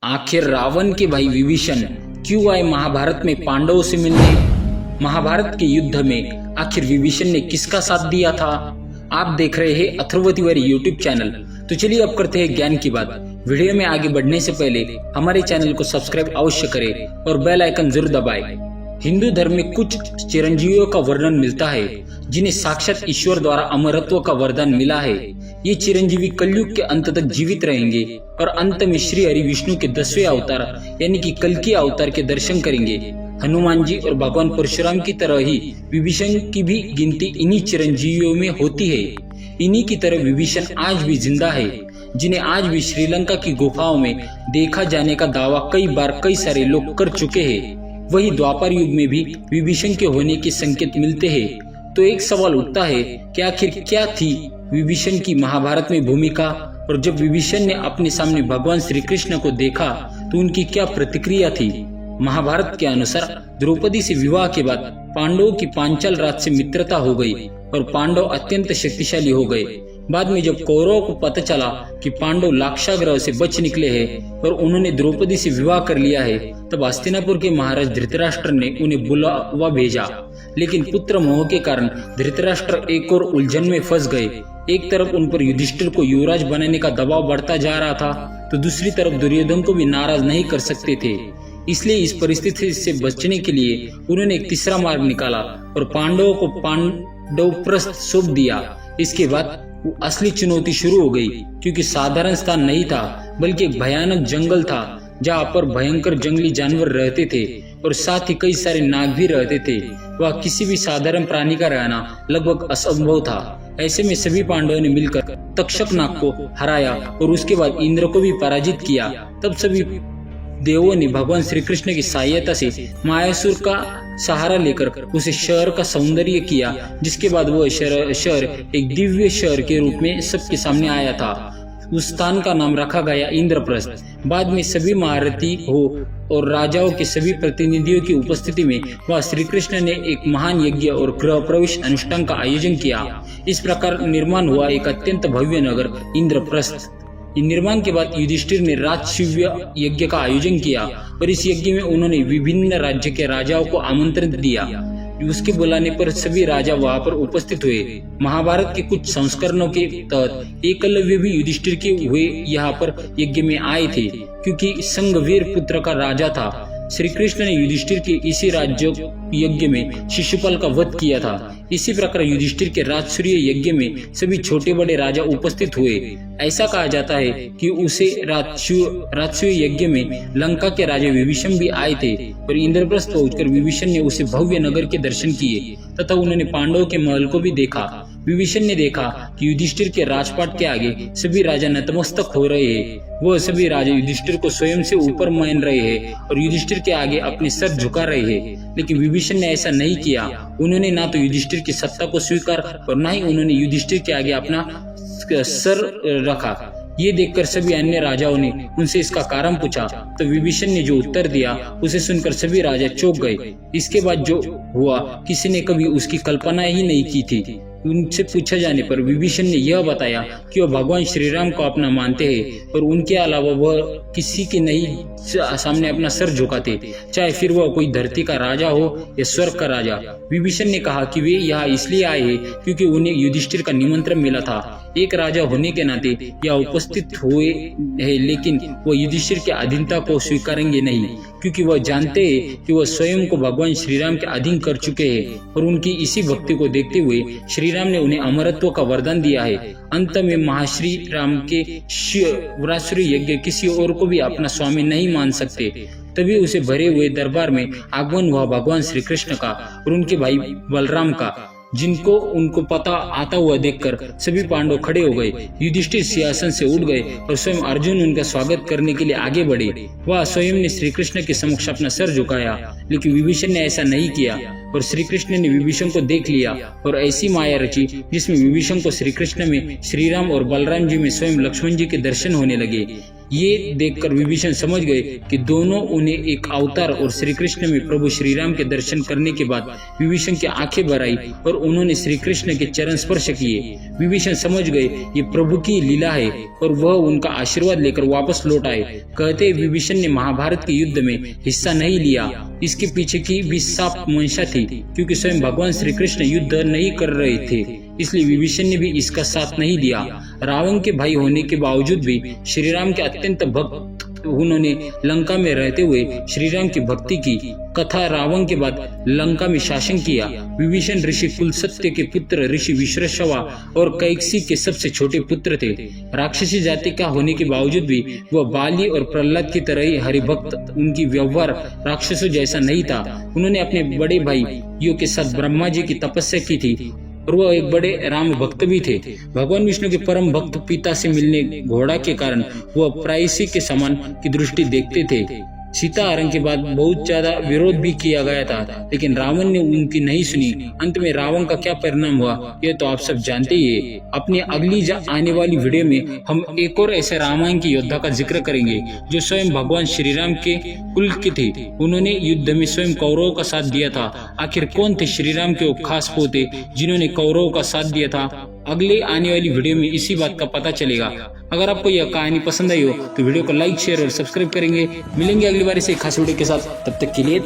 आखिर रावण के भाई विभीषण क्यों आए महाभारत में पांडवों से मिलने? महाभारत के युद्ध में आखिर विभीषण ने किसका साथ दिया था? आप देख रहे हैं अथर्व तिवारी यूट्यूब चैनल। तो चलिए अब करते हैं ज्ञान की बात। वीडियो में आगे बढ़ने से पहले हमारे चैनल को सब्सक्राइब अवश्य करें और बेल आइकन जरूर दबाएं। हिंदू धर्म में कुछ चिरंजीवियों का वर्णन मिलता है जिन्हें साक्षात ईश्वर द्वारा अमरत्व का वरदान मिला है। ये चिरंजीवी कलयुग के अंत तक जीवित रहेंगे और अंत में श्री हरि विष्णु के 10वें अवतार यानी कि कल्कि अवतार के दर्शन करेंगे। हनुमान जी और भगवान परशुराम की तरह ही विभीषण की भी गिनती इन्हीं चिरंजीवियों में होती है। इन्हीं की तरह विभीषण आज भी जिंदा है, जिन्हें आज भी श्रीलंका की गुफाओं में देखा जाने का दावा कई बार कई सारे लोग कर चुके हैं। वही द्वापर युग में भी विभीषण के होने के संकेत मिलते हैं। तो एक सवाल उठता है कि आखिर क्या थी विभीषण की महाभारत में भूमिका, और जब विभीषण ने अपने सामने भगवान श्री कृष्ण को देखा तो उनकी क्या प्रतिक्रिया थी? महाभारत के अनुसार द्रौपदी से विवाह के बाद पांडवों की पांचाल राज से मित्रता हो गई और पांडव अत्यंत शक्तिशाली हो गए। बाद में जब कौरवों को पता चला कि पांडव लाक्षागृह से बच निकले हैं और उन्होंने द्रौपदी से विवाह कर लिया है, तब हस्तिनापुर के महाराज धृतराष्ट्र ने उन्हें बुलावा भेजा। लेकिन पुत्र मोह के कारण धृतराष्ट्र एक और उलझन में फंस गए। एक तरफ उन पर युधिष्ठिर को युवराज बनाने का दबाव बढ़ता जा रहा था, तो दूसरी तरफ दुर्योधन को भी नाराज नहीं कर सकते थे। इसलिए इस परिस्थिति से बचने के लिए उन्होंने एक तीसरा मार्ग निकाला और पांडवों को पांडवप्रस्थ सौंप दिया। इसके बाद वो असली चुनौती शुरू हो गई, क्योंकि साधारण स्थान नहीं था बल्कि एक भयानक जंगल था जहाँ पर भयंकर जंगली जानवर रहते थे और साथ ही कई सारे नाग भी रहते थे। वह किसी भी साधारण प्राणी का रहना लगभग असंभव था। ऐसे में सभी पांडवों ने मिलकर तक्षक नाग को हराया और उसके बाद इंद्र को भी पराजित किया। तब सभी देवों ने भगवान श्री कृष्ण की सहायता से मायासुर का सहारा लेकर उसे शहर का सौंदर्य किया, जिसके बाद वह शहर एक दिव्य शहर के रूप में सबके सामने आया था। उस स्थान का नाम रखा गया इंद्रप्रस्थ। बाद में सभी महारथी हो और राजाओं के सभी प्रतिनिधियों की उपस्थिति में वह श्री कृष्ण ने एक महान यज्ञ और गृह प्रवेश अनुष्ठान का आयोजन किया। इस प्रकार निर्माण हुआ एक अत्यंत भव्य नगर इंद्रप्रस्थ। निर्माण के बाद युधिष्ठिर ने राजसूय यज्ञ का आयोजन किया और इस यज्ञ में उन्होंने विभिन्न राज्य के राजाओं को आमंत्रण दिया। उसके बुलाने पर सभी राजा वहां पर उपस्थित हुए। महाभारत के कुछ संस्करणों के तहत एकलव्य भी युधिष्ठिर के हुए यहाँ पर यज्ञ में आए थे, क्योंकि संगवीर पुत्र का राजा था। श्री कृष्ण ने युधिष्ठिर के इसी राज्य यज्ञ में शिशुपाल का वध किया था। इसी प्रकार युधिष्ठिर के राजसूय यज्ञ में सभी छोटे बड़े राजा उपस्थित हुए। ऐसा कहा जाता है कि उसे राजसूय यज्ञ में लंका के राजा विभीषण भी आए थे और इंद्रप्रस्थ पहुंचकर विभीषण ने उसे भव्य नगर के दर्शन किए तथा उन्होंने पांडवों के महल को भी देखा। विभीषण ने देखा कि युधिष्ठिर के राजपाट के आगे सभी राजा नतमस्तक हो रहे हैं। वह सभी राजा युधिष्ठिर को स्वयं से ऊपर मान रहे हैं और युधिष्ठिर के आगे अपने सर झुका रहे हैं। लेकिन विभीषण ने ऐसा नहीं किया। उन्होंने ना तो युधिष्ठिर की सत्ता को स्वीकार और ना ही उन्होंने युधिष्ठिर के आगे अपना सर रखा। ये देखकर सभी अन्य राजाओं ने उनसे इसका कारण पूछा, तो विभीषण ने जो उत्तर दिया उसे सुनकर सभी राजा चौंक गए। इसके बाद जो हुआ किसी ने कभी उसकी कल्पना ही नहीं की थी। उनसे पूछा जाने पर विभीषण ने यह बताया कि वह भगवान श्री राम को अपना मानते हैं और उनके अलावा वह किसी के नहीं सामने अपना सर झुकाते, चाहे फिर वह कोई धरती का राजा हो या स्वर्ग का राजा। विभीषण ने कहा कि वे यहाँ इसलिए आए हैं क्योंकि उन्हें युधिष्ठिर का निमंत्रण मिला था। एक राजा होने के नाते यह उपस्थित हुए हैं, लेकिन वह युधिष्ठिर के अधीनता को स्वीकारेंगे नहीं, क्योंकि वह जानते हैं कि वह स्वयं को भगवान श्री राम के अधीन कर चुके हैं और उनकी इसी भक्ति को देखते हुए श्री राम ने उन्हें अमरत्व का वरदान दिया है। अंत में महाश्री राम के राजसूय यज्ञ किसी और को भी अपना स्वामी नहीं मान सकते। तभी उसे भरे हुए दरबार में आगमन हुआ भगवान श्री कृष्ण का और उनके भाई बलराम का, जिनको उनको पता आता हुआ देखकर सभी पांडव खड़े हो गए। युधिष्ठिर सिंहासन से उठ गए और स्वयं अर्जुन उनका स्वागत करने के लिए आगे बढ़े। वह स्वयं ने श्री कृष्ण के समक्ष अपना सर झुकाया, लेकिन विभीषण ने ऐसा नहीं किया और श्री कृष्ण ने विभीषण को देख लिया और ऐसी माया रची जिसमें विभीषण को श्री कृष्ण में श्री राम और बलराम जी में स्वयं लक्ष्मण जी के दर्शन होने लगे। ये देखकर विभीषण समझ गए कि दोनों उन्हें एक अवतार और श्री कृष्ण में प्रभु श्री राम के दर्शन करने के बाद विभीषण की आंखें भर आई और उन्होंने श्री कृष्ण के चरण स्पर्श किए। विभीषण समझ गए ये प्रभु की लीला है और वह उनका आशीर्वाद लेकर वापस लौट आए। कहते विभीषण ने महाभारत के युद्ध में हिस्सा नहीं लिया। इसके पीछे की भी साफ मंशा थी, क्योंकि स्वयं भगवान श्री कृष्ण युद्ध नहीं कर रहे थे, इसलिए विभीषण ने भी इसका साथ नहीं दिया। रावण के भाई होने के बावजूद भी श्री राम के अत्यंत भक्त उन्होंने लंका में रहते हुए श्री राम की भक्ति की कथा रावण के बाद लंका में शासन किया। विभीषण ऋषि कुलसत्य के पुत्र ऋषि विश्रवा और कैकसी के सबसे छोटे पुत्र थे। राक्षसी जाति का होने के बावजूद भी वह बाली और प्रहलाद की तरह ही हरिभक्त, उनकी व्यवहार राक्षसों जैसा नहीं था। उन्होंने अपने बड़े भाइयों के साथ ब्रह्मा जी की तपस्या की थी और वह एक बड़े राम भक्त भी थे। भगवान विष्णु के परम भक्त पिता से मिलने घोड़ा के कारण वह प्रायसी के समान की दृष्टि देखते थे। सीता हरण के बाद बहुत ज्यादा विरोध भी किया गया था, लेकिन रावण ने उनकी नहीं सुनी। अंत में रावण का क्या परिणाम हुआ ये तो आप सब जानते ही है। अपनी अगली आने वाली वीडियो में हम एक और ऐसे रामायण के योद्धा का जिक्र करेंगे जो स्वयं भगवान श्री राम के कुल के थे। उन्होंने युद्ध में स्वयं कौरवों का साथ दिया था। आखिर कौन थे श्री राम के वो खास पोते जिन्होंने कौरवों का साथ दिया था? अगले आने वाली वीडियो में इसी बात का पता चलेगा। अगर आपको यह कहानी पसंद आई हो तो वीडियो को लाइक, शेयर और सब्सक्राइब करेंगे। मिलेंगे अगली बार इसे खास वीडियो के साथ, तब तक के लिए